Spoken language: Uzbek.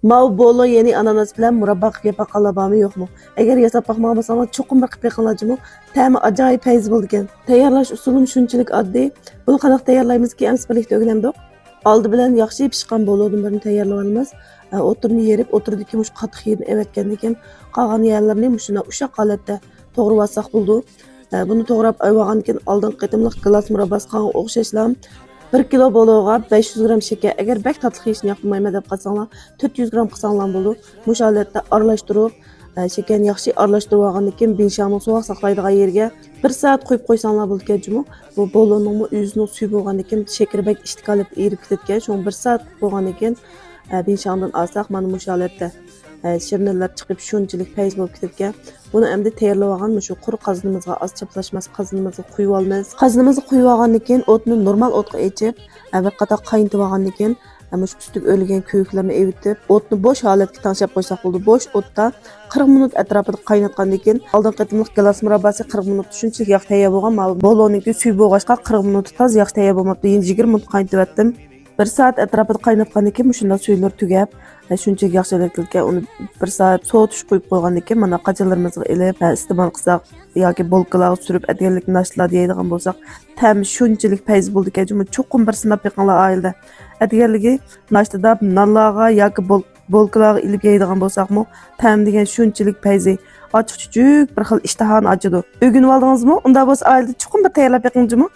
Mau bolo yeni ananas bilan murabba qilib yeb baqqanlar yo'qmi? Agar yasab boqmasangiz cho'qim bir qilib yiqinglarjimi? Ta'mi ajoyib fayz bo'ldi ekan. Tayyorlash usulim shunchalik oddiy. Buni qanday tayyorlaymizki, amsi birlikda o'rgandik. Oldi bilan yaxshi pishgan bolodan birini tayyorlab olamiz. O'tirni yerib, o'tirdiki mush qattiq yerini evatgandan keyin qolgan yerlarni mushuna usha holatda to'g'rab olsak bo'ldi. Buni to'g'rab olgandan keyin oldin qitimliq glas murabbasiga o'xshashlar 1 kilo bologa 500 gram şeker. Eğer bek tatlı yeyishni yoqmayman deb qolsanglar 400 gram qilsanglar bo'ladi. Mush holatda aralashtirib, şekerni yaxshi aralashtirib olgandan keyin binshani sovuq saqlaydigan yerga 1 soat qo'yib qo'ysanglar bo'ladi ekan. Bu boloning o'zining suvi bo'lgandan keyin shekar bek ishtiqalib erib ketgan. Shuni 1 soat qo'ygandan keyin binshandan olsak mana mush holatda shirnillar chiqib shunchalik fayz bo'lib ketgan. Buni endi tayyorlab olgan shu quruq qazonimizga oz chaplashmas qazonimizga quyib olamiz. Qazonimizni quyib olgandan keyin o'tni normal o'tga echib, bir qator qaynatib olgandan keyin mush ustiga o'lgan kuyuklarni evitib, o'tni bo'sh holatga tanshab qo'ysak bo'ldi. Bo'sh o'tda 40 minut atrofida qaynatgandan keyin oldin qatimliq glas murabbasi 40 minut shunchalik yaxshi tayyor bo'lgan. Boloniki suv bo'lg'achqa 40 minut toz yaxshi tayyor bo'lmabdi. Endi 20 minut qaynatib etdim. 1 soat atrofida qaynatgandan keyin shunday suylar tugab, shunchalik yaxshilikka uni 1 soat sovutish qo'yib qo'ygandan keyin mana qajalarimizni ilib iste'mol qilsak yoki bolkalarga surib atganlik nashlar deydigan bo'lsak, ta'mi shunchalik fayz bo'ldi ekan. Cho'qim bir sinab yiqinglar oilada. Atganligi nashtada nonlarga yoki bolkalarga ilib yeydigan bo'lsakmi, ta'mi degan shunchalik fayzi. Ochiq chuchuk bir xil ishtahani ochadi. O'rganib oldingizmi? Unda bo'lsa oilada cho'qim bir tayyorlab yiqingizmi?